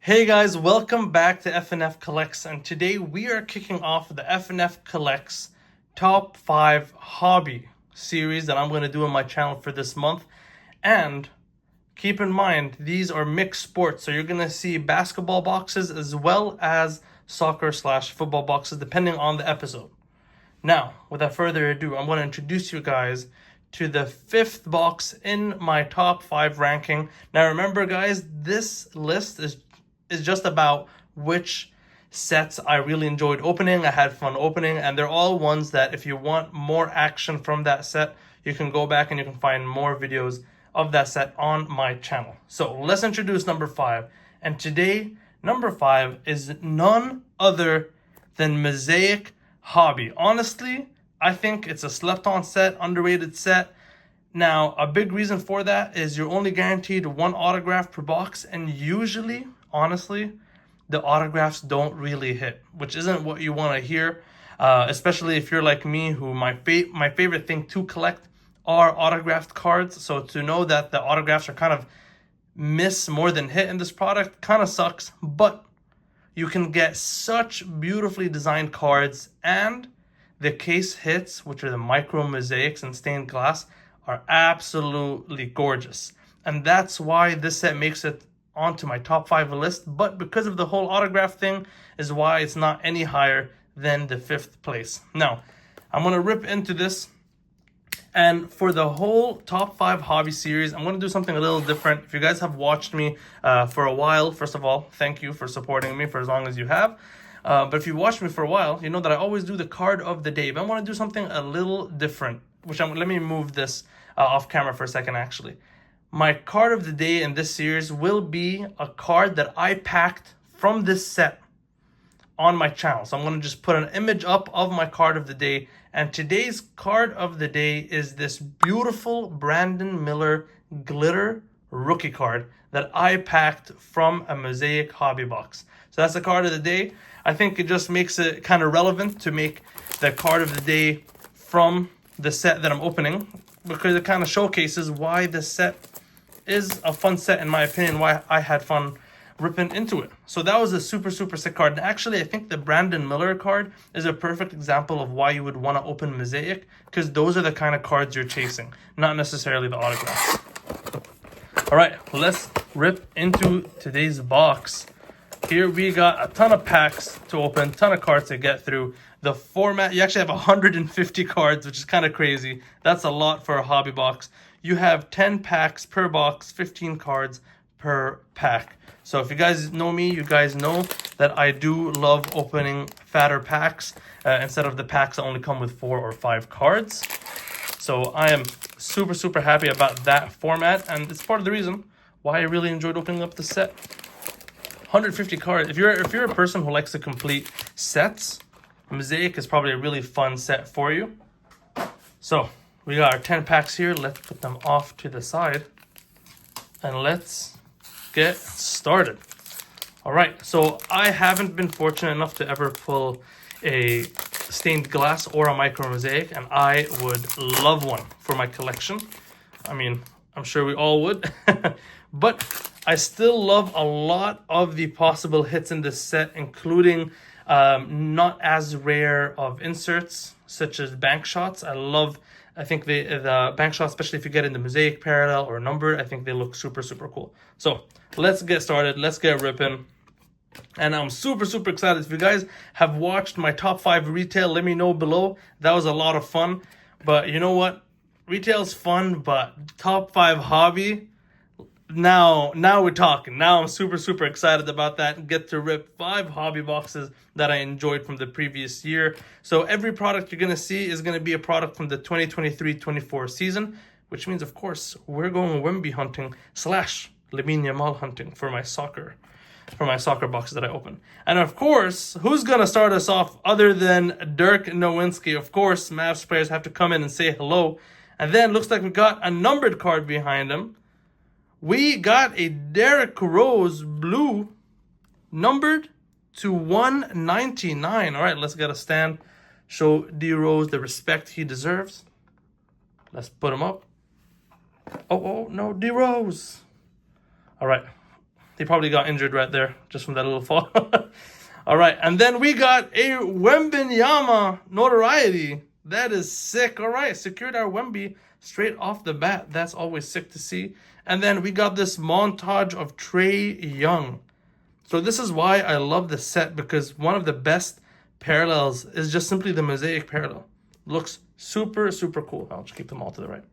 Hey guys, welcome back to FnF Collects, and today we are kicking off the FnF Collects Top 5 Hobby series that I'm going to do on my channel for this month. And keep in mind, these are mixed sports, so you're going to see basketball boxes as well as soccer/football boxes depending on the episode. Now, without further ado, I'm going to introduce you guys to the fifth box in my top 5 ranking. Now remember guys, this list is just about which sets I really enjoyed opening, I had fun opening, and they're all ones that if you want more action from that set, you can go back and you can find more videos of that set on my channel. So let's introduce number 5. And today, number 5 is none other than Mosaic Hobby. Honestly, I think it's a slept-on set, underrated set. Now, a big reason for that is you're only guaranteed one autograph per box, and usually, honestly, the autographs don't really hit, which isn't what you want to hear, especially if you're like me, who my favorite thing to collect are autographed cards. So to know that the autographs are kind of miss more than hit in this product kind of sucks, but you can get such beautifully designed cards, and the case hits, which are the micro mosaics and stained glass, are absolutely gorgeous. And that's why this set makes it onto my top 5 list, but because of the whole autograph thing is why it's not any higher than the 5th place. Now, I'm going to rip into this, and for the whole top 5 hobby series, I'm going to do something a little different. If you guys have watched me for a while, first of all, thank you for supporting me for as long as you have. But if you watched me for a while, you know that I always do the card of the day. But I want to do something a little different, let me move this off camera for a second actually. My card of the day in this series will be a card that I packed from this set on my channel. So I'm going to just put an image up of my card of the day. And today's card of the day is this beautiful Brandon Miller glitter rookie card that I packed from a Mosaic Hobby box. So that's the card of the day. I think it just makes it kind of relevant to make the card of the day from the set that I'm opening, because it kind of showcases why this set is a fun set in my opinion, why I had fun ripping into it. So that was a super sick card. And actually, I think the Brandon Miller card is a perfect example of why you would want to open Mosaic, because those are the kind of cards you're chasing, not necessarily the autographs. All right, let's rip into today's box. Here we got a ton of packs to open, ton of cards to get through. The format, you actually have 150 cards, which is kind of crazy. That's a lot for a hobby box. You have 10 packs per box, 15 cards per pack. So if you guys know me, you guys know that I do love opening fatter packs instead of the packs that only come with 4 or 5 cards. So I am super happy about that format, and it's part of the reason why I really enjoyed opening up the set. 150 cards. If you're a person who likes to complete sets, Mosaic is probably a really fun set for you. So we got our 10 packs here. Let's put them off to the side and let's get started. All right, so I haven't been fortunate enough to ever pull a stained glass or a micro mosaic, and I would love one for my collection. I mean, I'm sure we all would. But I still love a lot of the possible hits in this set, including not as rare of inserts such as bank shots. I think the bank shots, especially if you get in the Mosaic parallel or numbered, I think they look super cool. So let's get started. Let's get ripping. And I'm super excited. If you guys have watched my top 5 retail, let me know below. That was a lot of fun. But you know what? Retail's fun, but top 5 hobby, now we're talking. Now I'm super excited about that and get to rip 5 hobby boxes that I enjoyed from the previous year. So every product you're going to see is going to be a product from the 2023-24 season, which means, of course, we're going Wemby hunting / Lamine Yamal hunting for my soccer boxes that I open. And of course, who's going to start us off other than Dirk Nowitzki? Of course, Mavs players have to come in and say hello. And then looks like we got a numbered card behind him. We got a Derrick Rose blue, numbered to 199. All right, let's get a stand. Show D Rose the respect he deserves. Let's put him up. Oh, no, D Rose. All right, He probably got injured right there just from that little fall. All right, and then we got a Wembenyama notoriety. That is sick. All right, secured our Wemby straight off the bat. That's always sick to see. And then we got this montage of Trae Young. So this is why I love this set, because one of the best parallels is just simply the Mosaic parallel. Looks super, super cool. I'll just keep them all to the right.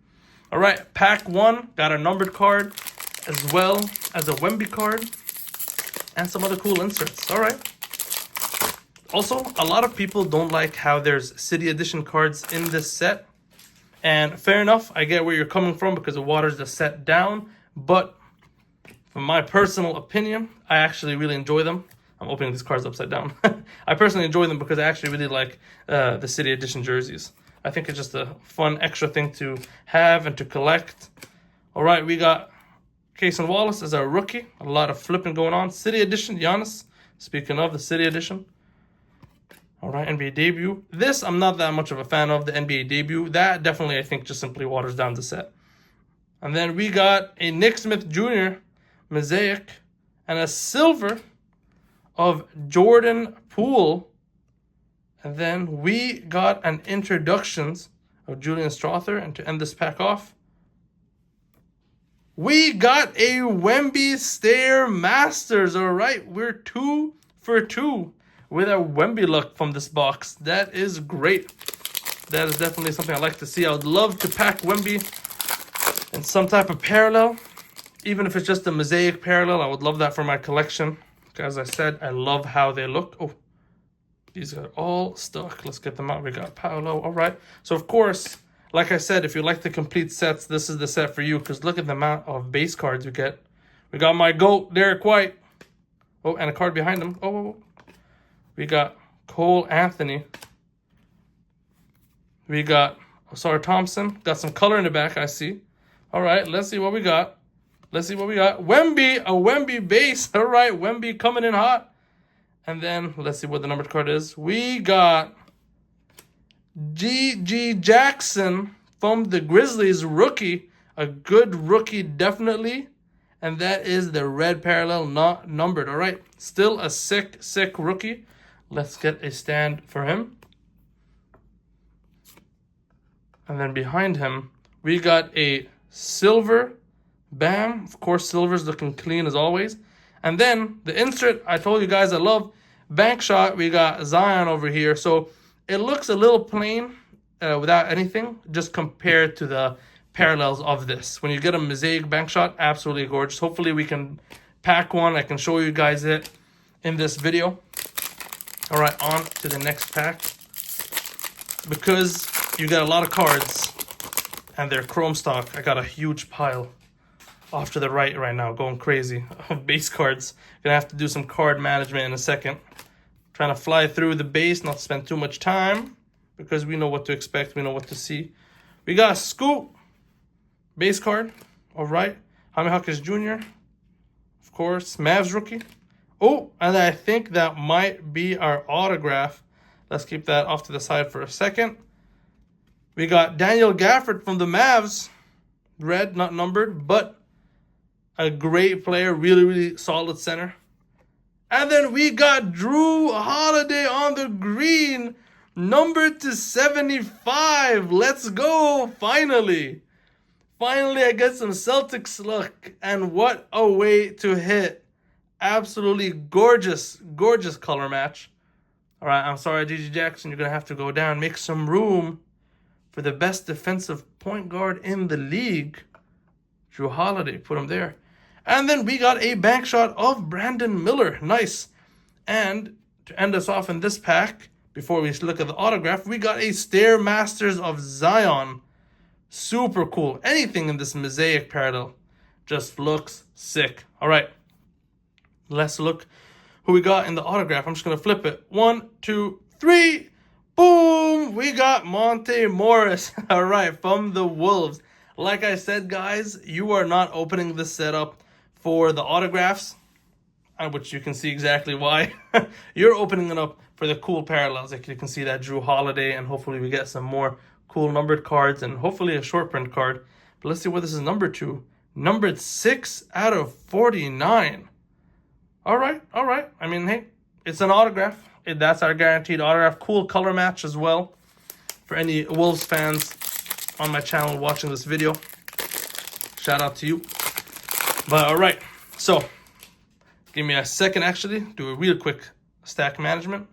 All right, pack 1. Got a numbered card as well as a Wemby card and some other cool inserts. All right. Also, a lot of people don't like how there's City Edition cards in this set. And fair enough, I get where you're coming from because it waters the set down. But from my personal opinion, I actually really enjoy them. I'm opening these cards upside down. I personally enjoy them because I actually really like the City Edition jerseys. I think it's just a fun extra thing to have and to collect. All right, we got Cason Wallace as our rookie. A lot of flipping going on. City Edition, Giannis. Speaking of the City Edition. All right, NBA debut. This, I'm not that much of a fan of, the NBA debut. That definitely, I think, just simply waters down the set. And then we got a Nick Smith Jr. Mosaic and a silver of Jordan Poole. And then we got an introductions of Julian Strawther. And to end this pack off, we got a Wemby Stair Masters. All right, we're 2 for 2 with a Wemby look from this box. That is great. That is definitely something I like to see. I would love to pack Wemby in some type of parallel. Even if it's just a Mosaic parallel, I would love that for my collection. As I said, I love how they look. Oh, these are all stuck. Let's get them out. We got Paolo. All right. So, of course, like I said, if you like the complete sets, this is the set for you. Because look at the amount of base cards we get. We got my GOAT, Derek White. Oh, and a card behind him. Oh. We got Cole Anthony. We got Osar Thompson. Got some color in the back, I see. All right, let's see what we got. Wemby, a Wemby base. All right, Wemby coming in hot. And then let's see what the numbered card is. We got G.G. Jackson from the Grizzlies, rookie. A good rookie, definitely. And that is the red parallel, not numbered. All right, still a sick rookie. Let's get a stand for him. And then behind him, we got a silver Bam. Of course, silver's looking clean as always. And then the insert, I told you guys I love. Bank shot, we got Zion over here. So it looks a little plain without anything, just compared to the parallels of this. When you get a Mosaic bank shot, absolutely gorgeous. Hopefully we can pack one. I can show you guys it in this video. All right, on to the next pack. Because you got a lot of cards and they're chrome stock, I got a huge pile off to the right now, going crazy of base cards. Gonna have to do some card management in a second. Trying to fly through the base, not spend too much time, because we know what to expect, we know what to see. We got Scoop, base card. All right, Jaime Hawkins Jr., of course, Mavs rookie. Oh, and I think that might be our autograph. Let's keep that off to the side for a second. We got Daniel Gafford from the Mavs. Red, not numbered, but a great player. Really solid center. And then we got Drew Holiday on the green. Numbered to 75. Let's go, finally. Finally, I get some Celtics luck. And what a way to hit. Absolutely gorgeous color match. All right, I'm sorry, G.G. Jackson. You're going to have to go down. Make some room for the best defensive point guard in the league. Drew Holiday, put him there. And then we got a bank shot of Brandon Miller. Nice. And to end us off in this pack, before we look at the autograph, we got a Stair Masters of Zion. Super cool. Anything in this Mosaic parallel just looks sick. All right. Let's look who we got in the autograph. I'm just going to flip it. 1, 2, 3. Boom! We got Monte Morris. All right, from the Wolves. Like I said, guys, you are not opening this setup for the autographs, which you can see exactly why. You're opening it up for the cool parallels. Like you can see that Drew Holiday, and hopefully we get some more cool numbered cards and hopefully a short print card. But let's see what this is numbered to. Numbered 6 out of 49. All right, all right. I mean, hey, it's an autograph. That's our guaranteed autograph. Cool color match as well. For any Wolves fans on my channel watching this video, shout out to you. But all right, so give me a second actually, do a real quick stack management.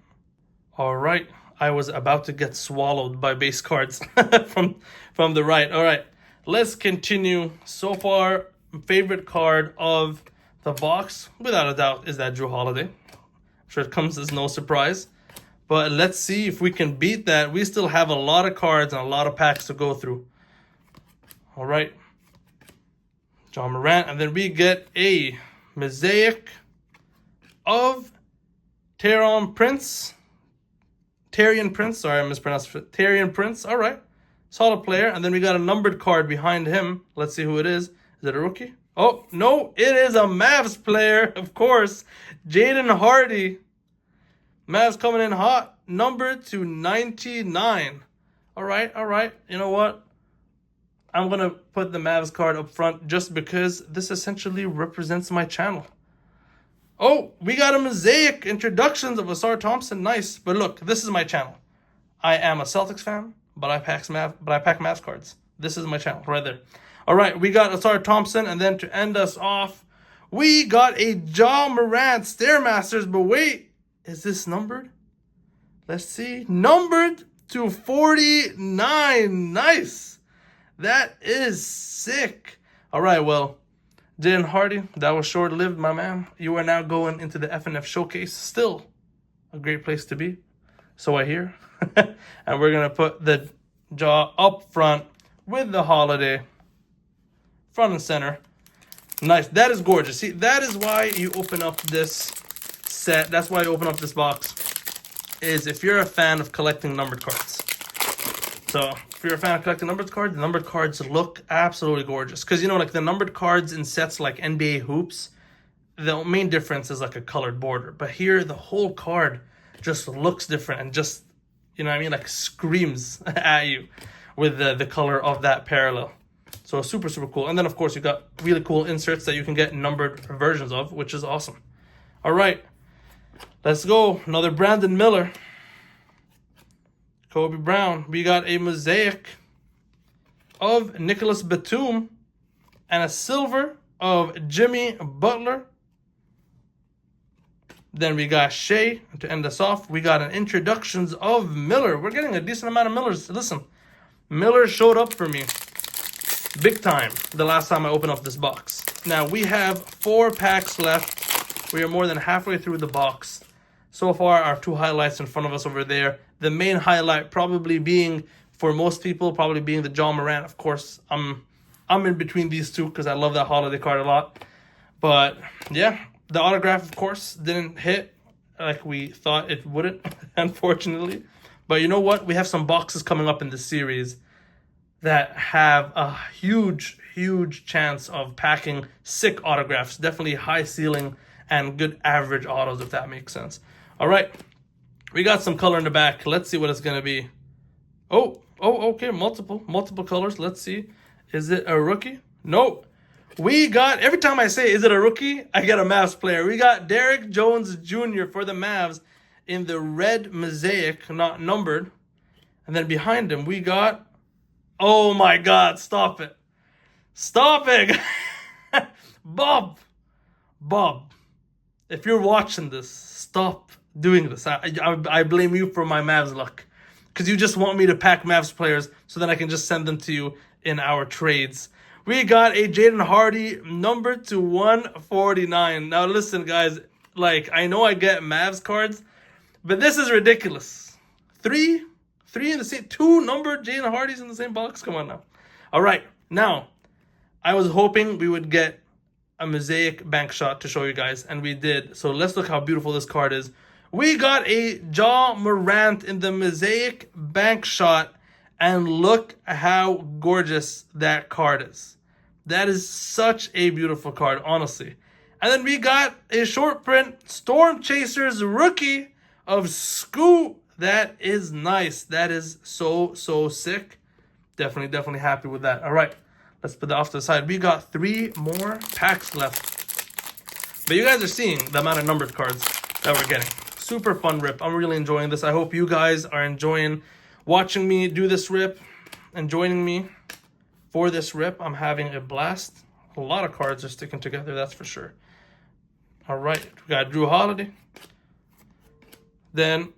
All right, I was about to get swallowed by base cards from the right. All right, let's continue. So far, favorite card of the box, without a doubt, is that Drew Holiday. I'm sure it comes as no surprise. But let's see if we can beat that. We still have a lot of cards and a lot of packs to go through. All right. John Morant. And then we get a Mosaic of Taurean Prince. Sorry, I mispronounced it. Taurean Prince. All right. Solid player. And then we got a numbered card behind him. Let's see who it is. Is it a rookie? Oh, no. It is a Mavs player, of course. Jaden Hardy. Mavs coming in hot. Numbered to 99. All right, all right. You know what? I'm going to put the Mavs card up front just because this essentially represents my channel. Oh, we got a Mosaic introductions of Ausar Thompson. Nice. But look, this is my channel. I am a Celtics fan, but I pack Mavs cards. This is my channel right there. All right, we got Ausar Thompson. And then to end us off, we got a Ja Morant Stairmasters. But wait. Is this numbered? Let's see. Numbered to 49. Nice. That is sick. All right, well, Jaden Hardy, that was short-lived, my man. You are now going into the FnF Showcase. Still a great place to be. So I hear. And we're going to put the jaw up front with the Holiday. Front and center. Nice. That is gorgeous. See, that is why you open up this set. That's why I open up this box, is if you're a fan of collecting numbered cards. So if you're a fan of collecting numbered cards, the numbered cards look absolutely gorgeous. Because, you know, like the numbered cards in sets like NBA Hoops, the main difference is like a colored border. But here, the whole card just looks different and just, you know what I mean, like screams at you with the color of that parallel. So super, super cool. And then, of course, you got really cool inserts that you can get numbered versions of, which is awesome. All right. Let's go. Another Brandon Miller. Kobe Brown. We got a Mosaic of Nicholas Batum. And a silver of Jimmy Butler. Then we got Shea. To end us off, we got an introductions of Miller. We're getting a decent amount of Millers. Listen, Miller showed up for me big time the last time I opened up this box. Now, we have 4 packs left. We are more than halfway through the box. So far, our 2 highlights in front of us over there. The main highlight probably being, for most people, probably being the John Morant. Of course, I'm in between these two because I love that holiday card a lot. But, yeah, the autograph, of course, didn't hit like we thought it wouldn't, unfortunately. But you know what? We have some boxes coming up in this series that have a huge, huge chance of packing sick autographs. Definitely high ceiling and good average autos, if that makes sense. All right, we got some color in the back. Let's see what it's going to be. Oh, okay, multiple colors. Let's see. Is it a rookie? Nope. We got, every time I say, is it a rookie? I get a Mavs player. We got Derrick Jones Jr. for the Mavs in the red Mosaic, not numbered. And then behind him, we got, oh my God, stop it. Stop it. Bob, if you're watching this, stop doing this. I blame you for my Mavs luck. Because you just want me to pack Mavs players so that I can just send them to you in our trades. We got a Jaden Hardy numbered to 149. Now listen, guys, like, I know I get Mavs cards, but this is ridiculous. Three in the same, 2 numbered Jaden Hardys in the same box? Come on now. All right, now, I was hoping we would get a Mosaic bank shot to show you guys, and we did. So let's look how beautiful this card is. We got a Ja Morant in the Mosaic bank shot, and look how gorgeous that card is. That is such a beautiful card, honestly. And then we got a short print Storm Chasers rookie of Scoot. That is nice. That is so sick. Definitely happy with that. All right, let's put that off to the side. We got 3 more packs left. But you guys are seeing the amount of numbered cards that we're getting. Super fun rip. I'm really enjoying this. I hope you guys are enjoying watching me do this rip and joining me for this rip. I'm having a blast. A lot of cards are sticking together, that's for sure. All right, we got Drew Holiday. Then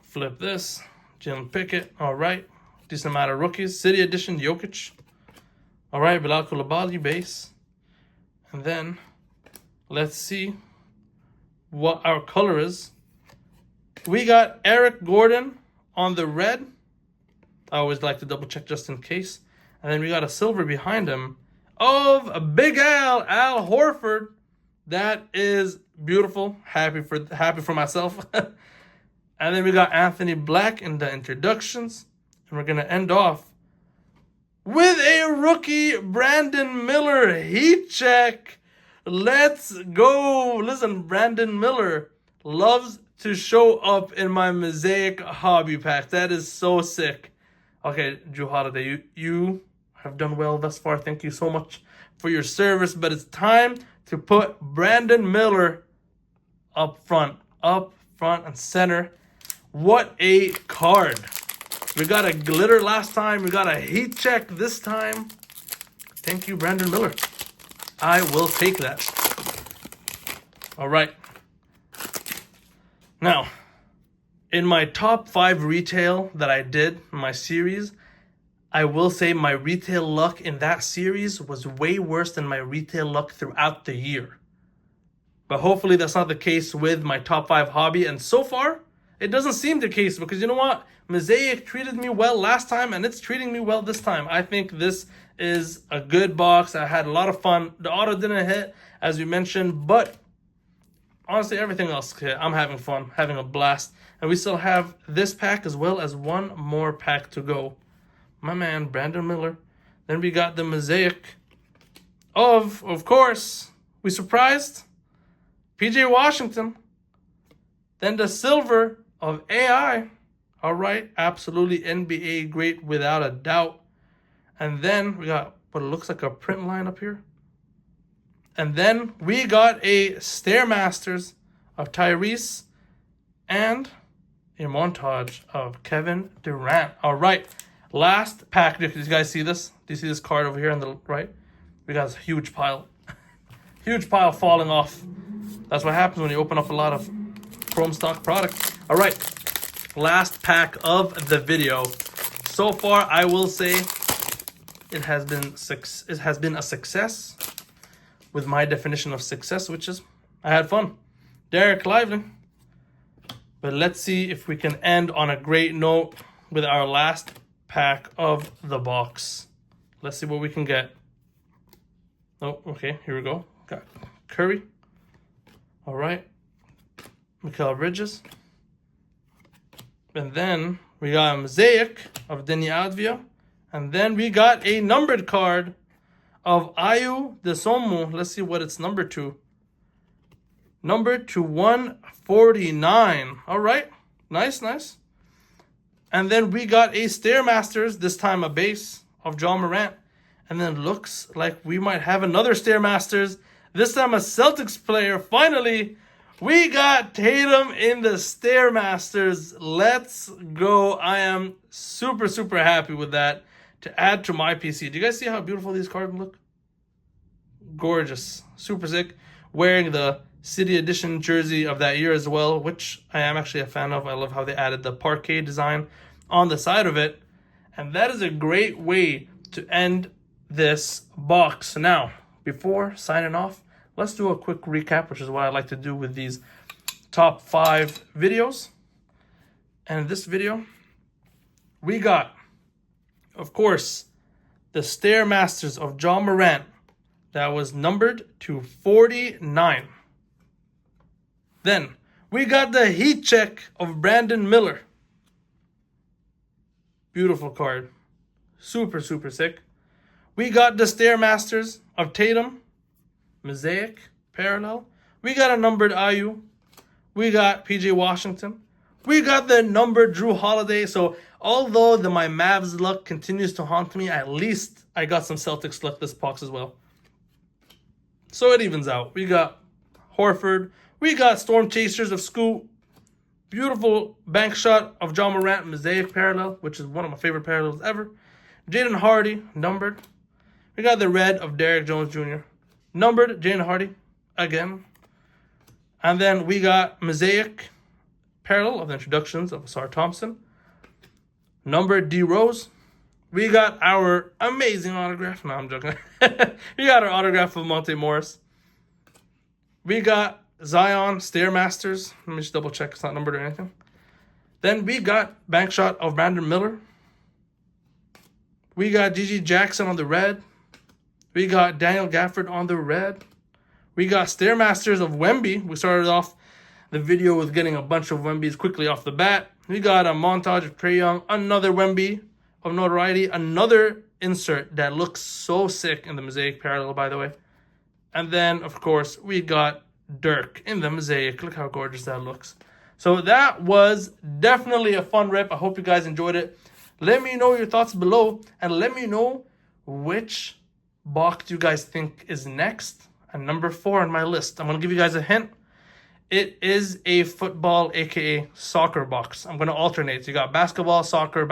flip this, Jalen Pickett. All right, decent amount of rookies. City Edition, Jokic. All right, Bilal Coulibaly base. And then let's see what our color is. We got Eric Gordon on the red. I always like to double check just in case. And then we got a silver behind him of Big Al Horford. That is beautiful. Happy for myself. And then we got Anthony Black in the introductions. And we're going to end off with a rookie Brandon Miller heat check. Let's go. Listen, Brandon Miller loves to show up in my Mosaic Hobby pack. That is so sick. Okay, Drew Holiday, you have done well thus far. Thank you so much for your service. But it's time to put Brandon Miller up front and center. What a card. We got a glitter last time. We got a heat check this time. Thank you, Brandon Miller. I will take that. All right. Now, in my top 5 retail that I did in my series, I will say my retail luck in that series was way worse than my retail luck throughout the year. But hopefully that's not the case with my top 5 hobby. And so far, it doesn't seem the case because you know what? Mosaic treated me well last time and it's treating me well this time. I think this is a good box. I had a lot of fun. The auto didn't hit, as we mentioned, but honestly, everything else hit. I'm having fun, having a blast. And we still have this pack as well as one more pack to go. My man, Brandon Miller. Then we got the Mosaic of course, we surprised PJ Washington. Then the silver of AI. All right, absolutely NBA great without a doubt. And then we got what looks like a print line up here. And then we got a Stairmasters of Tyrese and a montage of Kevin Durant. All right, last pack. Do you guys see this? Do you see this card over here on the right? We got a huge pile. Huge pile falling off. That's what happens when you open up a lot of Chrome stock product. All right, last pack of the video. So far, I will say it has been a success with my definition of success, which is I had fun. Derek Lively. But let's see if we can end on a great note with our last pack of the box. Let's see what we can get. Oh, okay, here we go. Got Curry. All right. Mikal Bridges. And then we got a Mosaic of Deni Avdija. And then we got a numbered card of Ayu Desomu. Let's see what it's numbered to. Numbered to 149. All right. Nice, nice. And then we got a Stairmasters, this time a base of John Morant. And then looks like we might have another Stairmasters, this time a Celtics player. Finally, we got Tatum in the Stairmasters. Let's go. I am super, super happy with that to add to my PC. Do you guys see how beautiful these cards look? Gorgeous. Super sick. Wearing the City Edition jersey of that year as well, which I am actually a fan of. I love how they added the parquet design on the side of it. And that is a great way to end this box. Now, before signing off, let's do a quick recap, which is what I like to do with these top 5 videos. And in this video, we got, of course, the Stairmasters of John Morant that was numbered to 49. Then we got the heat check of Brandon Miller. Beautiful card. Super, super sick. We got the Stairmasters of Tatum. Mosaic parallel. We got a numbered Ayu. We got PJ Washington. We got the numbered Drew Holiday. So although my Mavs luck continues to haunt me, at least I got some Celtics luck this box as well. So it evens out. We got Horford. We got Storm Chasers of Scoot. Beautiful bank shot of John Morant, Mosaic parallel, which is one of my favorite parallels ever. Jaden Hardy, numbered. We got the red of Derrick Jones Jr. Numbered, Jaden Hardy, again. And then we got Mosaic parallel of the introductions of Asar Thompson. Numbered D Rose. We got our amazing autograph. No, I'm joking. We got our autograph of Monte Morris. We got Zion Stairmasters. Let me just double check it's not numbered or anything. Then we got bank shot of Brandon Miller. We got Gigi Jackson on the red. We got Daniel Gafford on the red. We got Stairmasters of Wemby. We started off the video with getting a bunch of Wembys quickly off the bat. We got a montage of Trae Young. Another Wemby of notoriety. Another insert that looks so sick in the Mosaic parallel, by the way. And then, of course, we got Dirk in the Mosaic. Look how gorgeous that looks. So that was definitely a fun rip. I hope you guys enjoyed it. Let me know your thoughts below. And let me know which box you guys think is next. And number 4 on my list. I'm going to give you guys a hint. It is a football, aka soccer box. I'm going to alternate. So you got basketball, soccer,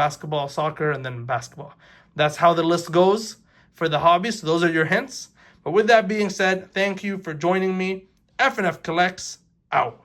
and then basketball. That's how the list goes for the hobbies. So those are your hints. But with that being said, thank you for joining me. FnF Collects, out.